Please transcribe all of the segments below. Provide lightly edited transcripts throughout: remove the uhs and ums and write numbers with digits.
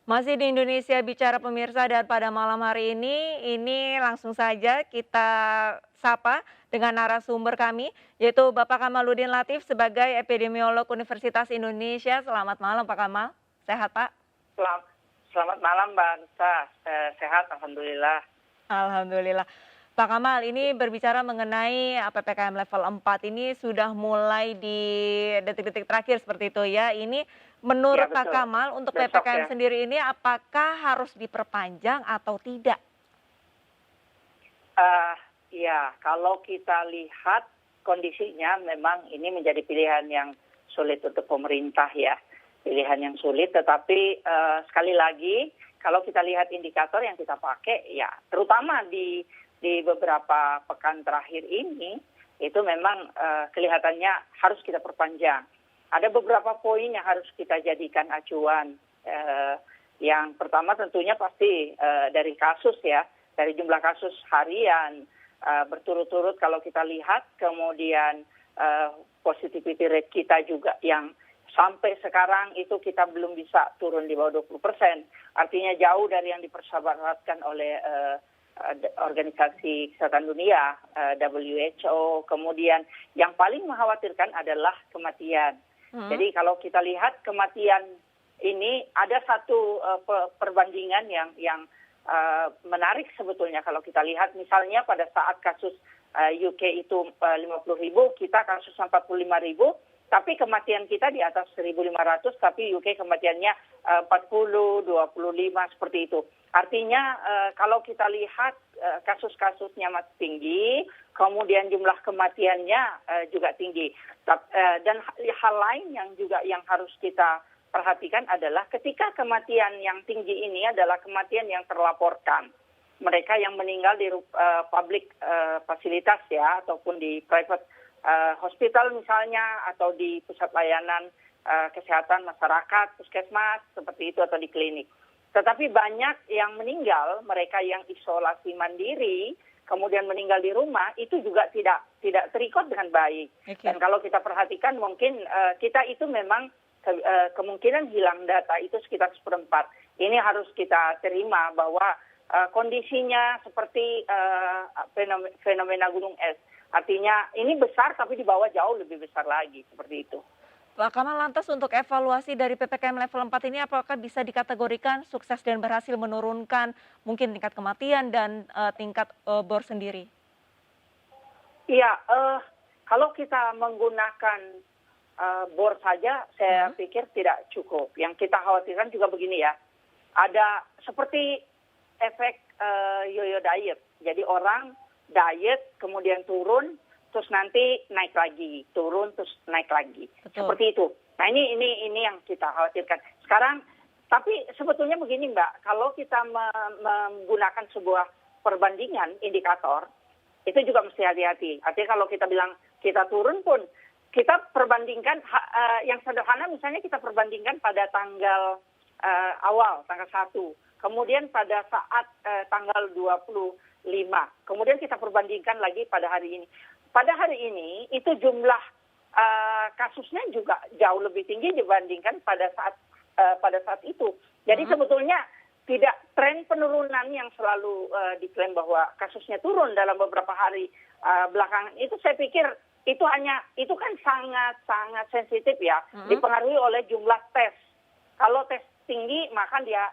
Masih di Indonesia Bicara pemirsa dan pada malam hari ini langsung saja kita sapa dengan narasumber kami, yaitu Bapak Kamaludin Latif sebagai epidemiolog Universitas Indonesia. Selamat malam Pak Kamal, sehat Pak? Selam Selamat malam Mbak Ansa, sehat alhamdulillah. Alhamdulillah. Pak Kamal, ini berbicara mengenai PPKM level 4 ini sudah mulai di detik-detik terakhir seperti itu ya. Ini Iya menurut Pak betul, Kamal untuk besok PPKM ya. sendiri ini apakah harus diperpanjang atau tidak? Eee, iya kalau kita lihat kondisinya memang ini menjadi pilihan yang sulit untuk pemerintah ya, pilihan yang sulit tetapi, sekali lagi kalau kita lihat indikator yang kita pakai ya terutama di beberapa pekan terakhir ini, itu memang, kelihatannya harus kita perpanjang. Ada beberapa poin yang harus kita jadikan acuan, yang pertama tentunya pasti, dari kasus ya, dari jumlah kasus harian, berturut-turut kalau kita lihat, kemudian, positivity rate kita juga yang sampai sekarang itu kita belum bisa turun di bawah 20%, artinya jauh dari yang dipersaratkan oleh, Organisasi Kesehatan Dunia, WHO, kemudian yang paling mengkhawatirkan adalah kematian. Mhm. Jadi kalau kita lihat kematian ini ada satu perbandingan yang menarik sebetulnya kalau kita lihat misalnya pada saat kasus UK itu 50.000, kita kasus 45.000, tapi kematian kita di atas 1.500, tapi UK kematiannya 40, 25 seperti itu. Artinya kalau kita lihat kasus-kasusnya masih tinggi, kemudian jumlah kematiannya juga tinggi. Dan hal lain yang juga yang harus kita perhatikan adalah ketika kematian yang tinggi ini adalah kematian yang terlaporkan. Mereka yang meninggal di public fasilitas ya, ataupun di private hospital misalnya, atau di pusat layanan kesehatan masyarakat, puskesmas, seperti itu, atau di klinik. Tetapi banyak yang meninggal, mereka yang isolasi mandiri, kemudian meninggal di rumah, itu juga tidak terikut dengan baik. Oke. Dan kalau kita perhatikan mungkin kita itu memang kemungkinan hilang data itu sekitar 1/4. Ini harus kita terima bahwa kondisinya seperti fenomena gunung es. Artinya ini besar tapi di bawah jauh lebih besar lagi, seperti itu. Pak Kamal, lantas untuk evaluasi dari PPKM level 4 ini apakah bisa dikategorikan sukses dan berhasil menurunkan mungkin tingkat kematian dan tingkat bor sendiri? Iya, kalau kita menggunakan bor saja, saya pikir tidak cukup. Yang kita khawatirkan juga begini ya, ada seperti efek yo-yo diet. Jadi orang diet, kemudian turun, terus nanti naik lagi, turun terus naik lagi. Betul. Seperti itu. Nah ini yang kita khawatirkan. Sekarang, tapi sebetulnya begini Mbak, kalau kita menggunakan sebuah perbandingan indikator, itu juga mesti hati-hati. Artinya kalau kita bilang kita turun pun, kita perbandingkan yang sederhana misalnya kita perbandingkan pada tanggal awal, tanggal 1. Kemudian pada saat tanggal 25. Kemudian kita perbandingkan lagi pada hari ini. Pada hari ini itu jumlah kasusnya juga jauh lebih tinggi dibandingkan pada saat itu. Jadi sebetulnya tidak tren penurunan yang selalu diklaim bahwa kasusnya turun dalam beberapa hari belakangan itu, saya pikir itu kan sangat sensitif ya, dipengaruhi oleh jumlah tes. Kalau tes tinggi maka dia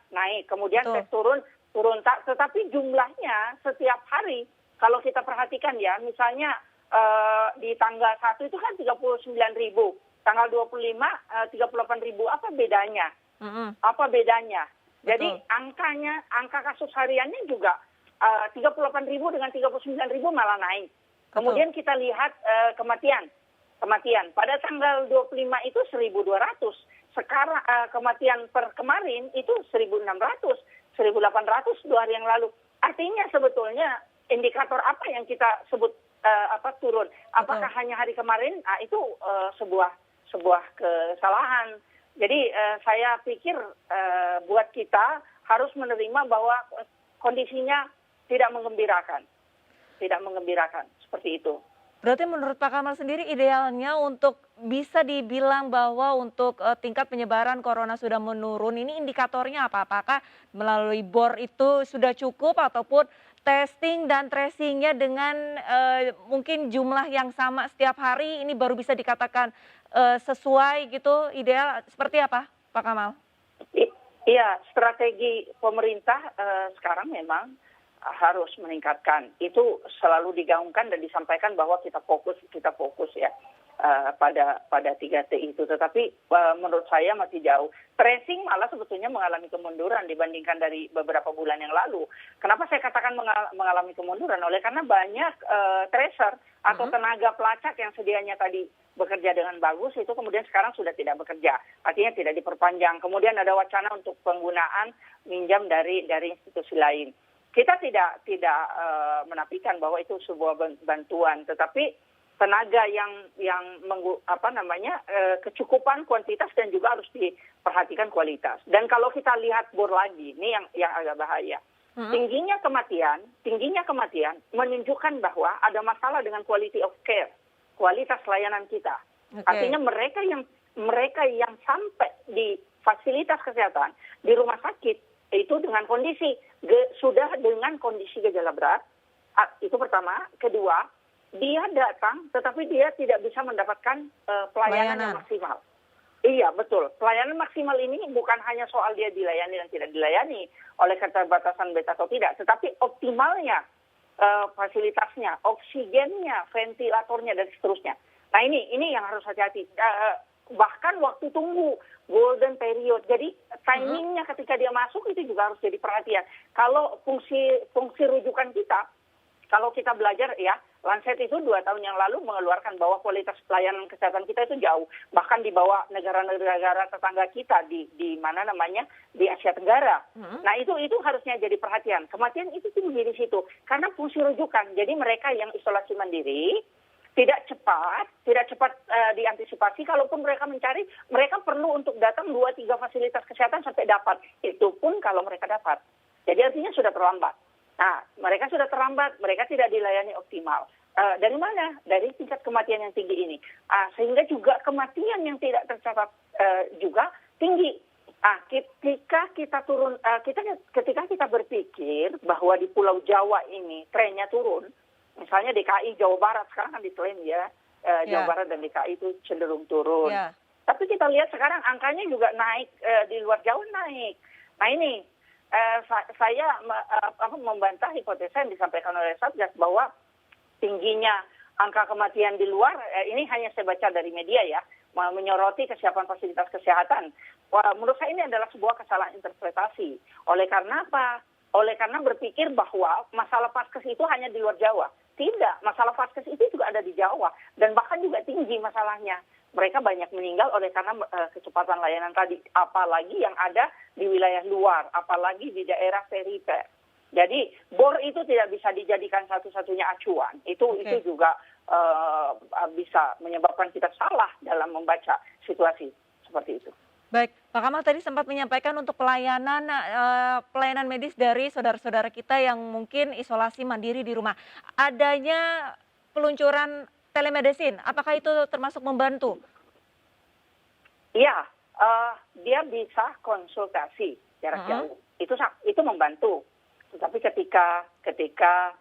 naik, kemudian Betul. tes turun tetapi jumlahnya setiap hari kalau kita perhatikan ya, misalnya di tanggal 1 itu kan 39.000, tanggal 25 38.000, apa bedanya? Apa bedanya? Jadi angka kasus hariannya juga 38.000 dengan 39.000 malah naik. Kemudian kita lihat kematian. Pada tanggal 25 itu 1.200. Sekarang kematian per kemarin itu 1.600, 1.800 2 hari yang lalu. Artinya sebetulnya indikator apa yang kita sebut turun? Apakah hanya hari kemarin? Itu sebuah kesalahan. Jadi saya pikir buat kita harus menerima bahwa kondisinya tidak mengembirakan, seperti itu. Berarti menurut Pak Kamal sendiri idealnya untuk bisa dibilang bahwa untuk, tingkat penyebaran corona sudah menurun, ini indikatornya apa? Apakah melalui BOR itu sudah cukup ataupun testing dan tracing-nya dengan, mungkin jumlah yang sama setiap hari ini baru bisa dikatakan, sesuai gitu, ideal seperti apa Pak Kamal? I- Iya, strategi pemerintah sekarang memang harus meningkatkan. Itu selalu digaungkan dan disampaikan bahwa kita fokus ya pada 3T itu. Tetapi menurut saya masih jauh. Tracing malah sebetulnya mengalami kemunduran dibandingkan dari beberapa bulan yang lalu. Kenapa saya katakan mengalami kemunduran? Oleh karena banyak tracer atau Mhm. tenaga pelacak yang sedianya tadi bekerja dengan bagus itu kemudian sekarang sudah tidak bekerja, artinya tidak diperpanjang. Kemudian ada wacana untuk penggunaan minjam dari institusi lain. Kita tidak menafikan bahwa itu sebuah bantuan, tetapi tenaga kecukupan kuantitas dan juga harus diperhatikan kualitas. Dan kalau kita lihat BOR lagi, ini yang agak bahaya. Mhm. Tingginya kematian menunjukkan bahwa ada masalah dengan quality of care, kualitas layanan kita. Oke. Artinya mereka yang sampai di fasilitas kesehatan di rumah sakit itu dengan sudah dengan kondisi gejala berat. Itu pertama. Kedua, dia datang tetapi dia tidak bisa mendapatkan pelayanan yang maksimal. Iya, betul. Pelayanan maksimal ini bukan hanya soal dia dilayani dan tidak dilayani oleh keterbatasan bed atau tidak, tetapi optimalnya fasilitasnya, oksigennya, ventilatornya, dan seterusnya. Nah ini yang harus hati-hati. Bahkan waktu tunggu, golden period. Jadi timingnya ketika dia masuk itu juga harus jadi perhatian. Kalau fungsi rujukan kita, kalau kita belajar ya, Lancet itu 2 tahun yang lalu mengeluarkan bahwa kualitas pelayanan kesehatan kita itu jauh, bahkan di bawah negara-negara tetangga kita di Asia Tenggara. Nah itu harusnya jadi perhatian. Kematian itu tinggi di situ karena fungsi rujukan. Jadi mereka yang isolasi mandiri tidak cepat diantisipasi. Kalaupun mereka mencari, mereka perlu untuk datang 2-3 fasilitas kesehatan sampai dapat. Itu pun kalau mereka dapat. Jadi artinya sudah terlambat. Nah, mereka sudah terlambat, mereka tidak dilayani optimal. Dari mana? Dari tingkat kematian yang tinggi ini. Sehingga juga kematian yang tidak tercatat juga tinggi. Ketika kita berpikir bahwa di Pulau Jawa ini trennya turun, misalnya DKI, Jawa Barat sekarang kan diklaim ya, Jawa Barat dan DKI itu cenderung turun. Ya. Tapi kita lihat sekarang angkanya juga naik, di luar Jawa naik. Nah ini, saya membantah hipotesa yang disampaikan oleh Satgas bahwa tingginya angka kematian di luar, ini hanya saya baca dari media ya, menyoroti kesiapan fasilitas kesehatan. Menurut saya ini adalah sebuah kesalahan interpretasi. Oleh karena apa? Oleh karena berpikir bahwa masalah Vaskes itu hanya di luar Jawa. Tidak, masalah Vaskes itu juga ada di Jawa. Dan bahkan juga tinggi masalahnya. Mereka banyak meninggal oleh karena kecepatan layanan tadi. Apalagi yang ada di wilayah luar, apalagi di daerah perifer. Jadi BOR itu tidak bisa dijadikan satu-satunya acuan. Itu juga bisa menyebabkan kita salah dalam membaca situasi seperti itu. Baik, Pak Kamal tadi sempat menyampaikan untuk pelayanan medis dari saudara-saudara kita yang mungkin isolasi mandiri di rumah. Adanya peluncuran telemedicine, apakah itu termasuk membantu? Iya, dia bisa konsultasi jarak jauh. Itu membantu. Tetapi ketika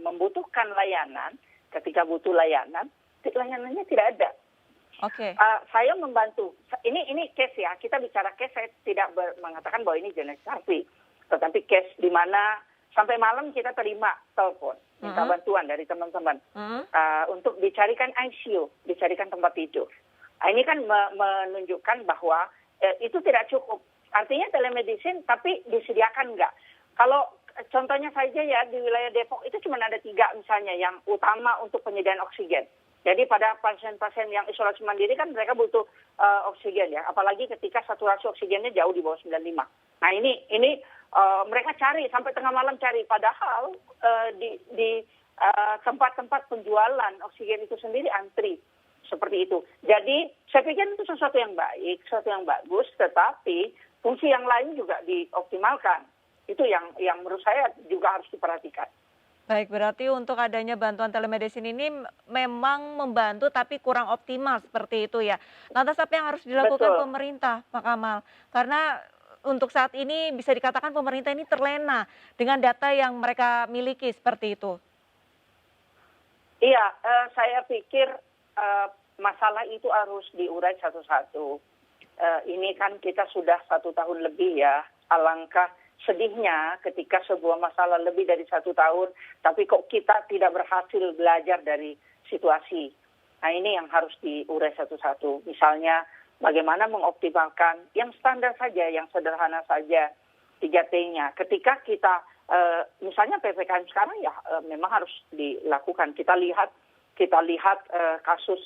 membutuhkan layanan, ketika butuh layanannya tidak ada. Oke. Saya membantu. Ini case ya. Kita bicara case. Saya tidak mengatakan bahwa ini generalisasi. Tetapi case di mana sampai malam kita terima telepon, minta bantuan dari teman-teman untuk dicarikan ICU, dicarikan tempat tidur. Ini kan menunjukkan bahwa itu tidak cukup. Artinya telemedicine, tapi disediakan enggak. Kalau contohnya saja ya di wilayah Depok itu cuma ada 3 misalnya yang utama untuk penyediaan oksigen. Jadi pada pasien-pasien yang isolasi mandiri kan mereka butuh oksigen ya, apalagi ketika saturasi oksigennya jauh di bawah 95. Nah ini mereka cari sampai tengah malam cari, padahal di tempat-tempat penjualan oksigen itu sendiri antri seperti itu. Jadi saya pikir itu sesuatu yang baik, sesuatu yang bagus, tetapi fungsi yang lain juga dioptimalkan. Itu yang menurut saya juga harus diperhatikan. Baik, berarti untuk adanya bantuan telemedicine ini memang membantu tapi kurang optimal seperti itu ya. Lantas apa yang harus dilakukan Betul. pemerintah, Pak Kamal? Karena untuk saat ini bisa dikatakan pemerintah ini terlena dengan data yang mereka miliki seperti itu. Iya, saya pikir masalah itu harus diurai satu-satu. Ini kan kita sudah 1 tahun lebih ya, alangkah sedihnya ketika sebuah masalah lebih dari 1 tahun, tapi kok kita tidak berhasil belajar dari situasi. Nah ini yang harus diurai satu-satu. Misalnya bagaimana mengoptimalkan yang standar saja, yang sederhana saja, 3T-nya. Ketika kita misalnya PPKM sekarang ya memang harus dilakukan. Kita lihat kasus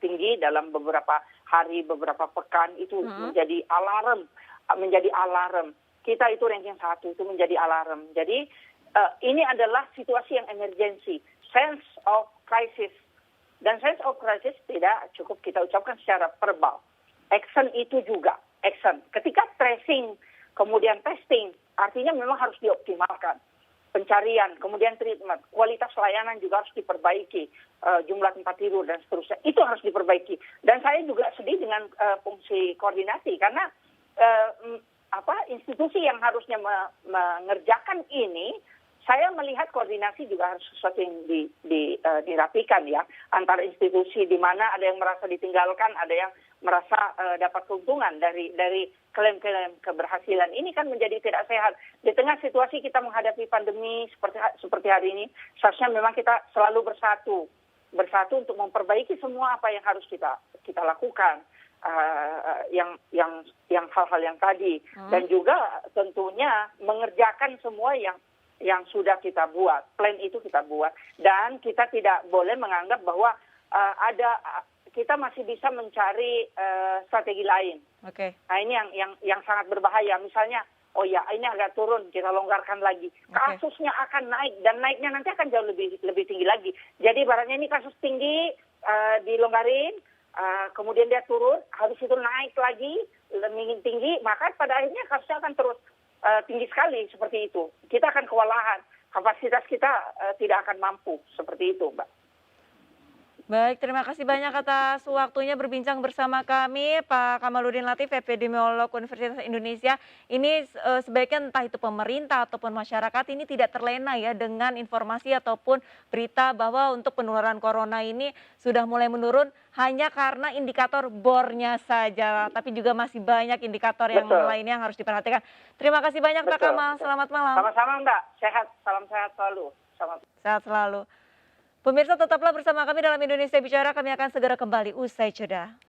tinggi dalam beberapa hari, beberapa pekan itu Mhm. menjadi alarm. Kita itu ranking 1 itu menjadi alarm. Jadi ini adalah situasi yang emergency, sense of crisis. Dan sense of crisis tidak cukup kita ucapkan secara verbal. Action itu juga, action. Ketika tracing, kemudian testing, artinya memang harus dioptimalkan. Pencarian, kemudian treatment, kualitas layanan juga harus diperbaiki, jumlah tempat tidur dan seterusnya, itu harus diperbaiki. Dan saya juga sedih dengan fungsi koordinasi, karena institusi yang harusnya mengerjakan ini, saya melihat koordinasi juga harus sesuatu yang dirapikan ya, antara institusi di mana ada yang merasa ditinggalkan, ada yang merasa dapat keuntungan dari klaim-klaim keberhasilan. Ini kan menjadi tidak sehat. Di tengah situasi kita menghadapi pandemi seperti hari ini, seharusnya memang kita selalu bersatu untuk memperbaiki semua apa yang harus kita lakukan. Yang hal-hal yang tadi, dan juga tentunya mengerjakan semua yang sudah kita buat, plan itu kita buat, dan kita tidak boleh menganggap bahwa kita masih bisa mencari strategi lain. Oke. Nah ini yang sangat berbahaya. Misalnya, oh ya ini agak turun, kita longgarkan lagi. Kasusnya akan naik, dan naiknya nanti akan jauh lebih tinggi lagi. Jadi barangnya ini kasus tinggi, dilonggarin, kemudian dia turun, habis itu naik lagi, lebih tinggi, maka pada akhirnya kasusnya akan terus tinggi sekali seperti itu. Kita akan kewalahan, kapasitas kita tidak akan mampu seperti itu, Mbak. Baik, terima kasih banyak atas waktunya berbincang bersama kami, Pak Kamaludin Latif, epidemiolog Universitas Indonesia. Ini sebaiknya entah itu pemerintah ataupun masyarakat ini tidak terlena ya dengan informasi ataupun berita bahwa untuk penularan corona ini sudah mulai menurun hanya karena indikator bornya saja, tapi juga masih banyak indikator yang Betul. lainnya yang harus diperhatikan. Terima kasih banyak Pak Betul. Kamal, selamat malam. Sama-sama, Mbak. Sehat, salam sehat selalu. Sehat selalu. Pemirsa tetaplah bersama kami dalam Indonesia Bicara, kami akan segera kembali usai jeda.